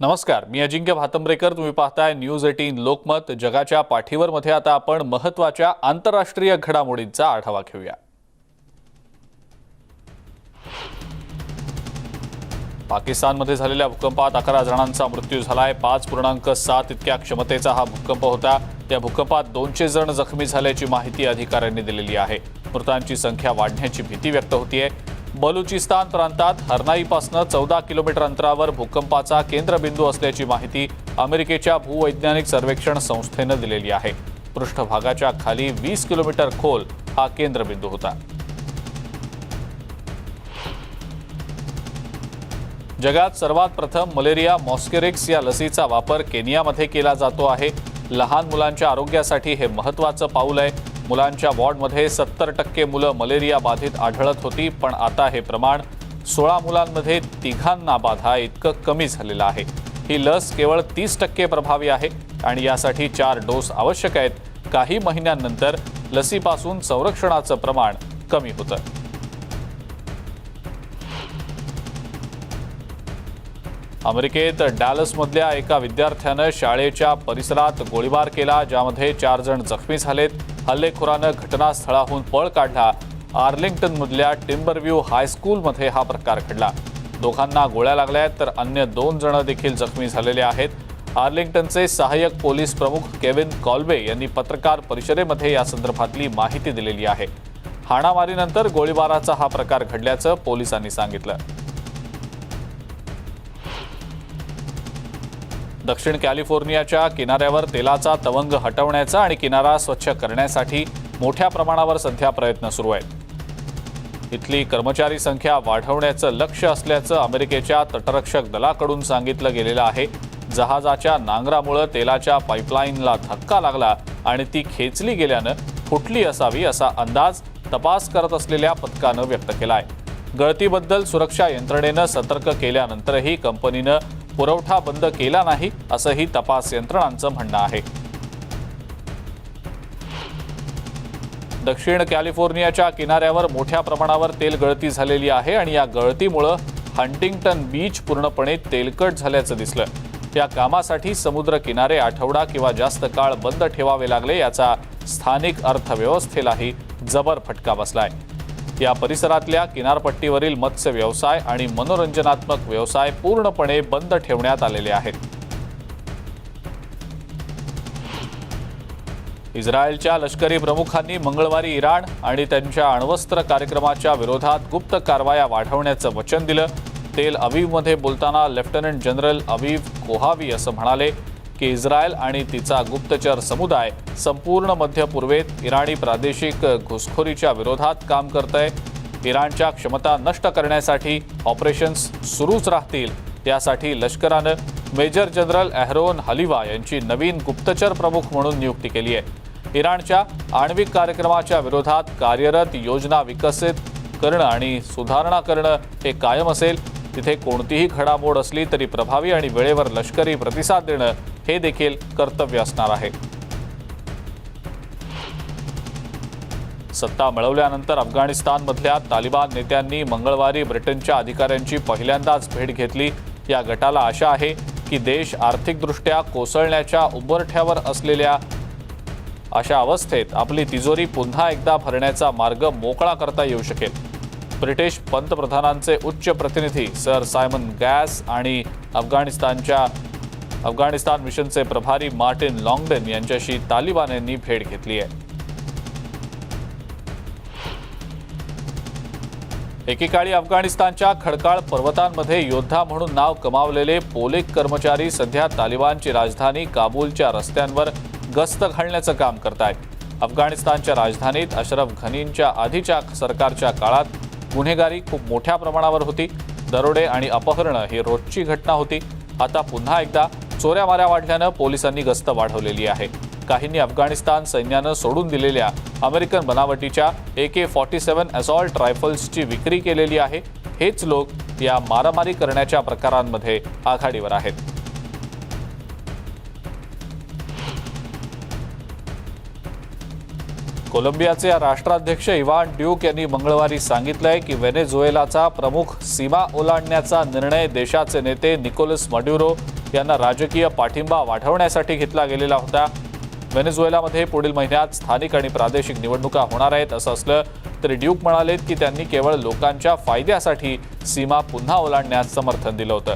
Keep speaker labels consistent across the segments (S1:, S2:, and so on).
S1: नमस्कार, मी अजिंक्य भातंब्रेकर. तुम्ही पाहताय न्यूज 18 लोकमत. जगाच्या पाठीवर मध्ये आता आपण महत्त्वाच्या आंतरराष्ट्रीय घडामोडींचा आढावा घेऊया. पाकिस्तानमध्ये झालेल्या भूकंपात 11 जणांचा मृत्यू झालाय. 5.7 इतक्या क्षमतेचा हा भूकंप होता. त्या भूकंपात 200 जण जखमी झाल्याची माहिती अधिकाऱ्यांनी दिलेली आहे. मृतांची संख्या वाढण्याची भीती व्यक्त होतीये. बलुचिस्तान प्रांतात हरनाईपासून 14 किलोमीटर अंतरावर भूकंपाचा केंद्रबिंदू असल्याची माहिती अमेरिकेच्या भूवैज्ञानिक सर्वेक्षण संस्थेनं दिलेली आहे. पृष्ठभागाच्या खाली 20 किलोमीटर खोल हा केंद्रबिंदू होता. जगात सर्वात प्रथम मलेरिया मॉस्किरिक्स या लसीचा वापर केनियामध्ये केला जातो आहे. लहान मुलांच्या आरोग्यासाठी हे महत्त्वाचं पाऊल आहे. मुलांच्या वॉर्डमध्ये 70% मुलं मलेरिया बाधित आढळत होती, पण आता हे प्रमाण 16 मुलांमध्ये 3 बाधा इतकं कमी झालेलं आहे. ही लस केवळ 30% प्रभावी आहे आणि यासाठी 4 डोस आवश्यक आहेत. काही महिन्यांनंतर लसीपासून संरक्षणाचं प्रमाण कमी होतं. अमेरिकेत डॅलसमधल्या एका विद्यार्थ्यानं शाळेच्या परिसरात गोळीबार केला, ज्यामध्ये 4 जण जखमी झालेत. हल्लेखोरानं घटनास्थळाहून पळ काढला. आर्लिंग्टनमधल्या टिम्बरव्ह्यू हायस्कूलमध्ये हा प्रकार घडला. दोघांना गोळ्या लागल्यात, तर अन्य 2 जण देखील जखमी झालेले आहेत. आर्लिंग्टनचे सहाय्यक पोलीस प्रमुख केविन कॉल्बे यांनी पत्रकार परिषदेमध्ये या संदर्भातली माहिती दिलेली आहे. हाणामारीनंतर गोळीबाराचा हा प्रकार घडल्याचं पोलिसांनी सांगितलं. दक्षिण कॅलिफोर्नियाच्या किनाऱ्यावर तेलाचा तवंग हटवण्याचा आणि किनारा स्वच्छ करण्यासाठी मोठ्या प्रमाणावर सध्या प्रयत्न सुरू आहेत. इथली कर्मचारी संख्या वाढवण्याचं लक्ष्य असल्याचं अमेरिकेच्या तटरक्षक दलाकडून सांगितलं गेलेलं आहे. जहाजाच्या नांगरामुळे तेलाच्या पाईपलाईनला धक्का लागला आणि ती खेचली गेल्यानं फुटली असावी असा अंदाज तपास करत असलेल्या पथकानं व्यक्त केलाय. गळतीबद्दल सुरक्षा यंत्रणेनं सतर्क केल्यानंतरही कंपनीनं पुरवठा बंद केला नाही, असंही तपास यंत्रणांचं म्हणणं आहे. दक्षिण कॅलिफोर्नियाच्या किनाऱ्यावर मोठ्या प्रमाणावर तेल गळती झालेली आहे आणि या गळतीमुळे हंटिंग्टन बीच पूर्णपणे तेलकट झाल्याचं दिसलं. या कामासाठी समुद्र किनारे आठवडा किंवा जास्त काळ बंद ठेवावे लागले. याचा स्थानिक अर्थव्यवस्थेलाही जबर फटका बसलाय. या परिसरातल्या किनारपट्टीवरील मत्स्य व्यवसाय आणि मनोरंजनात्मक व्यवसाय पूर्णपणे बंद ठेवण्यात आलेले आहेत. इस्रायलच्या लष्करी प्रमुखांनी मंगळवारी इराण आणि त्यांच्या अण्वस्त्र कार्यक्रमाच्या विरोधात गुप्त कारवाया वाढवण्याचं वचन दिलं. तेल अवीवमध्ये बोलताना लेफ्टनंट जनरल अवीव कोहावी असं म्हणाले की इस्रायल आणि तिचा गुप्तचर समुदाय संपूर्ण मध्य पूर्वेत इराणी प्रादेशिक घुसखोरीच्या विरोधात काम करतंय. इराणच्या क्षमता नष्ट करण्यासाठी ऑपरेशन्स सुरूच राहतील. यासाठी लष्करानं मेजर जनरल एहरोन हलिवा यांची नवीन गुप्तचर प्रमुख म्हणून नियुक्ती केली आहे. इराणच्या आण्विक कार्यक्रमाच्या विरोधात कार्यरत योजना विकसित करणं आणि सुधारणा करणं हे कायम असेल. तिथे कोणतीही घडामोड असली तरी प्रभावी आणि वेळेवर लष्करी प्रतिसाद देणं हे देखील कर्तव्य असणार आहे. सत्ता मिळवल्यानंतर अफगाणिस्तानमधल्या तालिबान नेत्यांनी मंगळवारी ब्रिटनच्या अधिकाऱ्यांची पहिल्यांदाच भेट घेतली. या गटाला आशा आहे की देश आर्थिकदृष्ट्या कोसळण्याच्या उंबरठ्यावर असलेल्या अशा अवस्थेत आपली तिजोरी पुन्हा एकदा भरण्याचा मार्ग मोकळा करता येऊ शकेल. ब्रिटिश पंतप्रधानांचे उच्च प्रतिनिधी सर सायमन गॅस आणि अफगाणिस्तान मिशनचे प्रभारी मार्टिन लॉंगडन यांच्याशी तालिबान्यांनी भेट घेतली आहे. एकेकाळी अफगाणिस्तानच्या खडकाळ पर्वतांमध्ये योद्धा म्हणून नाव कमावलेले पोलिस कर्मचारी सध्या तालिबानची राजधानी काबूलच्या रस्त्यांवर गस्त घालण्याचं काम करतायत. अफगाणिस्तानच्या राजधानीत अशरफ घनींच्या आधीच्या सरकारच्या काळात गुन्हेगारी खूप मोठ्या प्रमाणावर होती. दरोडे आणि अपहरणं ही रोजची घटना होती. आता पुन्हा एकदा चोऱ्यामाऱ्या वाढल्यानं पोलिसांनी गस्त वाढवलेली आहे. काहींनी अफगाणिस्तान सैन्यानं सोडून दिलेल्या अमेरिकन बनावटीच्या AK-47 असॉल्ट रायफल्सची विक्री केलेली आहे. हेच लोक या मारामारी करण्याच्या प्रकारांमध्ये आघाडीवर आहेत. कोलंबियाचे राष्ट्राध्यक्ष इव्हान ड्यूक यांनी मंगळवारी सांगितलंय की व्हेनेझुएलाचा प्रमुख सीमा ओलांडण्याचा निर्णय देशाचे नेते निकोलस मड्युरो यांना राजकीय पाठिंबा वाढवण्यासाठी घेतला गेलेला होता। व्हेनेझुएलामध्ये पुढील महिन्यात स्थानिक आणि प्रादेशिक निवडणुका होणार आहेत। असं असलं तरी ड्यूक म्हणालेत की त्यांनी केवळ लोकांच्या फायद्यासाठी सीमा पुन्हा ओलांडण्यास समर्थन दिलं होतं।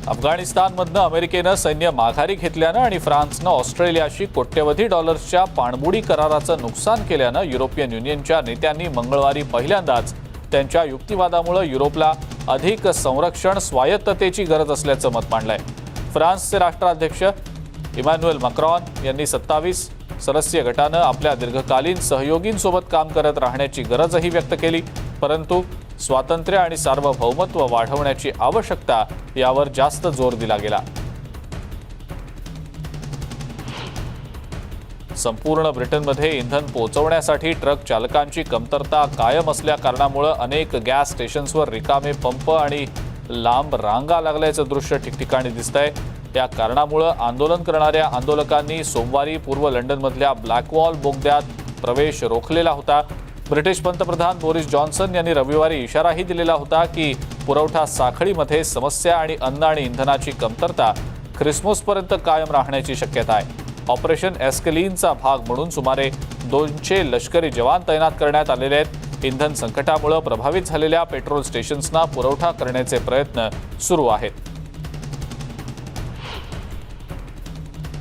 S1: अफगाणिस्तानमधनं अमेरिकेनं सैन्य माघारी घेतल्यानं आणि फ्रान्सनं ऑस्ट्रेलियाशी कोट्यवधी डॉलर्सच्या पाणबुडी कराराचं नुकसान केल्यानं युरोपियन युनियनच्या नेत्यांनी मंगळवारी पहिल्यांदाच त्यांच्या युक्तिवादामुळे युरोपला अधिक संरक्षण स्वायत्ततेची गरज असल्याचं मत मांडलंय। फ्रान्सचे राष्ट्राध्यक्ष इमॅन्युएल मॅक्रॉन यांनी 27 सदस्यीय गटानं आपल्या दीर्घकालीन सहयोगींसोबत काम करत राहण्याची गरजही व्यक्त केली, परंतु स्वातंत्र्य आणि सार्वभौमत्व वाढवण्याची आवश्यकता यावर जास्त जोर दिला गेला। संपूर्ण ब्रिटनमध्ये इंधन पोहोचवण्यासाठी ट्रक चालकांची कमतरता कायम असल्या कारणामुळे अनेक गॅस स्टेशन्सवर रिकामे पंप आणि लांब रांगा लागल्याचं दृश्य ठिकठिकाणी दिसतंय। त्या कारणामुळे आंदोलन करणाऱ्या आंदोलकांनी सोमवारी पूर्व लंडनमधल्या ब्लॅकवॉल बोगद्यात प्रवेश रोखलेला होता। ब्रिटिश पंतप्रधान बोरिस जॉन्सन यांनी रविवारी इशाराही दिलेला होता की पुरवठा साखळीमध्ये समस्या आणि अन्न आणि इंधनाची कमतरता ख्रिसमसपर्यंत कायम राहण्याची शक्यता आहे। ऑपरेशन एस्केलिनचा भाग म्हणून सुमारे 200 लष्करी जवान तैनात करण्यात आलेले आहेत। इंधन संकटामुळे प्रभावित झालेल्या पेट्रोल स्टेशन्सना पुरवठा करण्याचे प्रयत्न सुरू आहेत।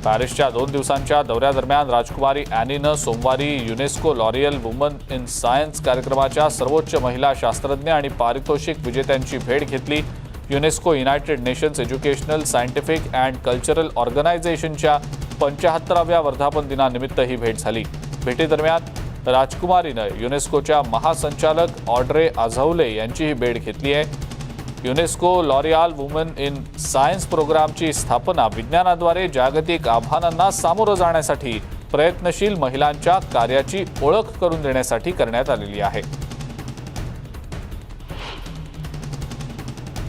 S1: पॅरिसच्या 2 दिवसांच्या दौऱ्यादरम्यान राजकुमारी अॅनीनं सोमवारी UNESCO L'Oréal woman in science कार्यक्रमाच्या सर्वोच्च महिला शास्त्रज्ञ आणि पारितोषिक विजेत्यांची भेट घेतली। UNESCO United nations educational scientific and cultural ऑर्गनायझेशनच्या 75व्या वर्धापन दिनानिमित्त ही भेट झाली। भेटीदरम्यान राजकुमारीनं युनेस्कोच्या महासंचालक ऑड्रे आझौले यांचीही भेट घेतली आहे। UNESCO L'Oréal woman in science प्रोग्रामची स्थापना विज्ञानाद्वारे जागतिक आव्हानांना सामोरं जाण्यासाठी प्रयत्नशील महिलांच्या कार्याची ओळख करून देण्यासाठी करण्यात आलेली आहे।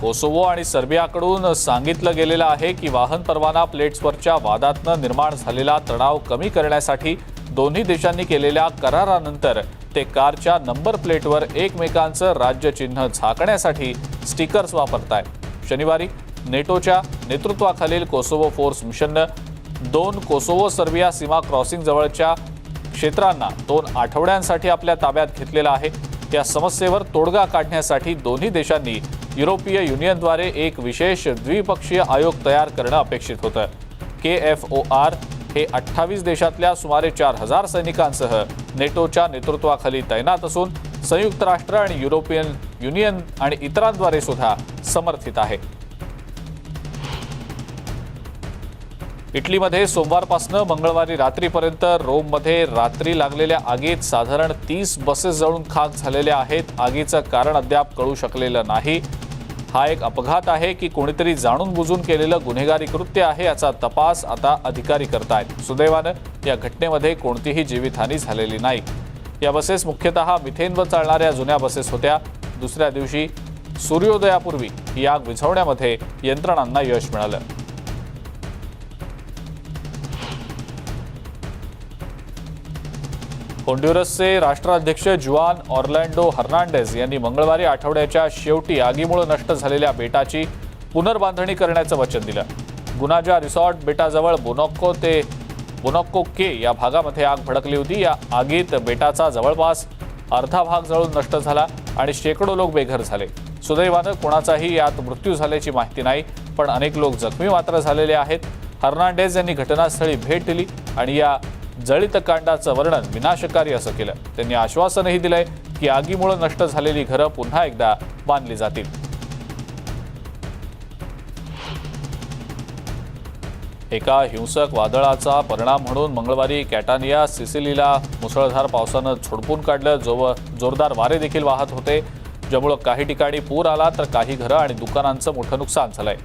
S1: कोसोवो आणि सर्बियाकडून सांगितलं गेलेलं आहे की वाहन परवाना प्लेट्सवरच्या वादातनं निर्माण झालेला तणाव कमी करण्यासाठी दोन्ही देशांनी केलेल्या करारानंतर ते कारच्या नंबर प्लेटवर एकमेकांचं राज्य चिन्ह झाकण्यासाठी स्टिकर्स वापरतायत। शनिवारी नेटोच्या नेतृत्वाखालील कोसोवो फोर्स मिशननं 2 कोसोवो सर्बिया सीमा क्रॉसिंग जवळच्या क्षेत्रांना 2 आठवड्यांसाठी आपल्या ताब्यात घेतलेलं आहे। या समस्येवर तोडगा काढण्यासाठी दोन्ही देशांनी युरोपीय युनियनद्वारे एक विशेष द्विपक्षीय आयोग तयार करणं अपेक्षित होतं। KFOR हे 28 देशातल्या सुमारे 4000 सैनिकांसह नेटोच्या नेतृत्वाखाली तैनात असून संयुक्त राष्ट्र आणि युरोपियन युनियन आणि इतरांद्वारे सुद्धा समर्थित आहे। इटलीमध्ये सोमवारपासून मंगळवारी रात्रीपर्यंत रोममध्ये रात्री लागलेल्या आगीत साधारण 30 बसेस जळून खाक झालेल्या आहेत। आगीचं कारण अद्याप कळू शकलेलं नाही। हा एक अपघात आहे की कोणीतरी जाणून बुजून केलेलं गुन्हेगारी कृत्य आहे याचा तपास आता अधिकारी करतायत। सुदैवानं या घटनेमध्ये कोणतीही जीवितहानी झालेली नाही। या बसेस मुख्यतः मिथेनवर चालणाऱ्या जुन्या बसेस होत्या। दुसऱ्या दिवशी सूर्योदयापूर्वी ही आग विझवण्यामध्ये यंत्रणांना यश मिळालं। होंडुरसचे राष्ट्राध्यक्ष जुआन ऑर्लॅंडो हर्नांडेज यांनी मंगळवारी आठवड्याच्या शेवटी आगीमुळे नष्ट झालेल्या बेटाची पुनर्बांधणी करण्याचं वचन दिलं। गुनाजा रिसॉर्ट बेटाजवळ बोनॉक्को के या भागामध्ये आग भडकली होती। या आगीत बेटाचा जवळपास अर्धा भाग जळून नष्ट झाला आणि शेकडो लोक बेघर झाले। सुदैवानं कोणाचाही यात मृत्यू झाल्याची माहिती नाही, पण अनेक लोक जखमी मात्र झालेले आहेत। हर्नांडेज यांनी घटनास्थळी भेट दिली आणि या जळीत कांडाचं वर्णन विनाशकारी असं केलं। त्यांनी आश्वासनही दिलंय की आगीमुळे नष्ट झालेली घरं पुन्हा एकदा बांधली जातील। एका हिंसक वादळाचा परिणाम म्हणून मंगळवारी कॅटानिया सिसिलीला मुसळधार पावसानं झोडपून काढलं। जोरदार वारे देखील वाहत होते, ज्यामुळे काही ठिकाणी पूर आला तर काही घरं आणि दुकानांचं मोठं नुकसान झालंय।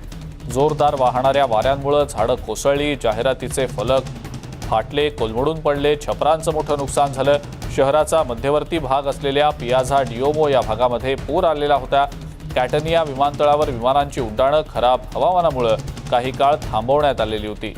S1: जोरदार वाहणाऱ्या वाऱ्यांमुळे झाडं कोसळली, जाहिरातीचे फलक फाटले, कोलमडून पडले, छपरांचं मोठं नुकसान झालं। शहराचा मध्यवर्ती भाग असलेल्या पियाझा डिओमो या भागामध्ये पूर आलेला होता। कॅटनिया विमानतळावर विमानांची उड्डाणं खराब हवामानामुळे काही काळ थांबवण्यात आलेली होती।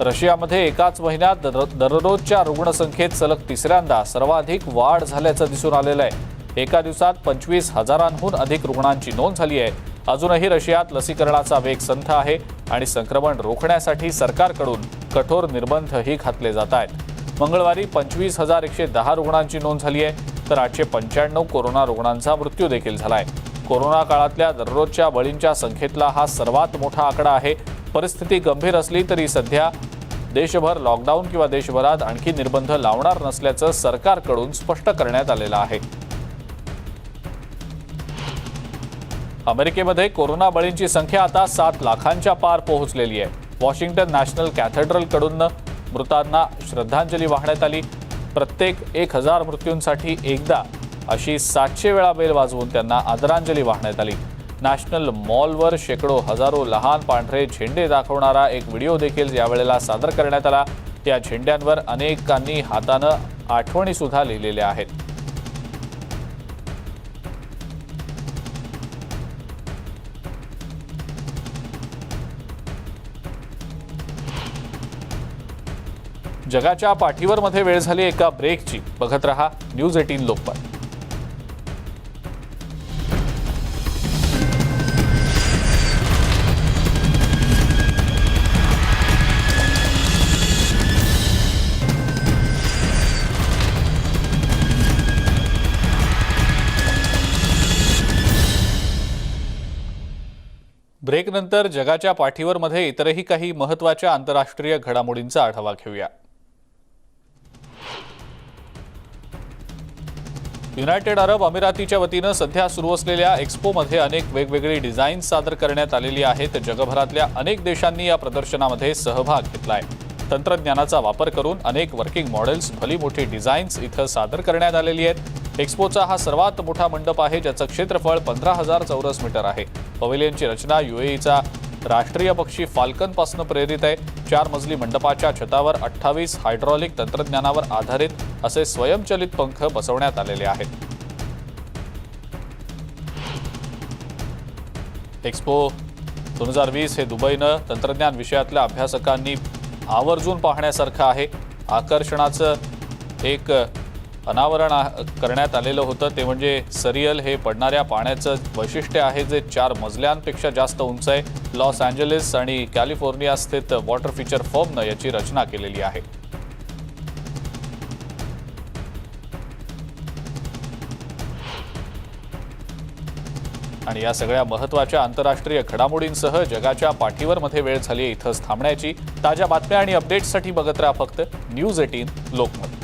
S1: रशियामध्ये एकाच महिन्यात दररोजच्या रुग्णसंख्येत सलग तिसऱ्यांदा सर्वाधिक वाढ झाल्याचं दिसून आलेलं आहे। एका दिवसात 25,000हून अधिक रुग्णांची नोंद झाली आहे। अजूनही रशियात लसीकरणाचा वेग संथ आहे आणि संक्रमण रोखण्यासाठी सरकारकडून कठोर निर्बंधही घातले जात आहेत। मंगळवारी 25,110 रुग्णांची नोंद झाली आहे, तर 895 कोरोना रुग्णांचा मृत्यू देखील झालाय। कोरोना काळातल्या दररोजच्या बळींच्या संख्येतला हा सर्वात मोठा आकडा आहे। परिस्थिती गंभीर असली तरी सध्या देशभर लॉकडाऊन किंवा देशभरात आणखी निर्बंध लावणार नसल्याचं सरकारकडून स्पष्ट करण्यात आलेलं आहे। अमेरिकेमध्ये कोरोना बळींची संख्या आता 7 लाखांच्या पार पोहोचलेली आहे। वॉशिंग्टन नॅशनल कॅथेड्रलकडून मृतांना श्रद्धांजली वाहण्यात आली। प्रत्येक 1000 मृत्यूंसाठी एकदा अशी 700 वेळा बेल वाजवून त्यांना आदरांजली वाहण्यात आली। नॅशनल मॉलवर शेकडो हजारो लहान पांढरे झेंडे दाखवणारा एक व्हिडिओ देखील यावेळेला सादर करण्यात आला। या झेंड्यांवर अनेकांनी हातानं आठवणी सुद्धा लिहिलेल्या आहेत। जगाच्या पाठीवर मध्ये वेळ झाली एका ब्रेकची। बघत रहा न्यूज 18 लोकमत। ब्रेकनंतर जगाच्या पाठीवर मध्ये इतरही काही महत्त्वाच्या आंतरराष्ट्रीय घडामोडींचा आढावा घेऊया। युनायटेड अरब अमिरातीच्या वतीनं सध्या सुरू असलेल्या एक्स्पोमध्ये अनेक वेगवेगळी डिझाईन सादर करण्यात आलेली आहेत। जगभरातल्या अनेक देशांनी या प्रदर्शनामध्ये सहभाग घेतलाय। तंत्रज्ञानाचा वापर करून अनेक वर्किंग मॉडेल्स, भली मोठी डिझाईन्स इथं सादर करण्यात आलेली आहेत। एक्स्पोचा हा सर्वात मोठा मंडप आहे, ज्याचं क्षेत्रफळ 15,000 चौरस मीटर आहे। पवेलियनची रचना यूएईचा राष्ट्रीय पक्षी फाल्कनपासून प्रेरित आहे। 4 मजली मंडपाच्या छतावर 28 हायड्रॉलिक तंत्रज्ञानावर आधारित असे स्वयंचलित पंख बसवण्यात आलेले आहेत। एक्स्पो 2020 हे दुबईनं तंत्रज्ञान विषयातल्या अभ्यासकांनी आवर्जून पाहण्यासारखं आहे। आकर्षणाचं एक अनावरण करण्यात आलेलं होतं, ते म्हणजे सरियल हे पडणाऱ्या पाण्याचं वैशिष्ट्य आहे, जे 4 मजल्यांपेक्षा जास्त उंच आहे। लॉस एंजलिस आणि कॅलिफोर्निया स्थित वॉटर फीचर फर्मनं याची रचना केलेली आहे। आणि या सगळ्या महत्त्वाच्या आंतरराष्ट्रीय घडामोडींसह जगाच्या पाठीवर मध्ये वेळ झाली इथंच थांबण्याची। ताज्या बातम्या आणि अपडेट्ससाठी बघत राहा फक्त न्यूज 18 लोकमत।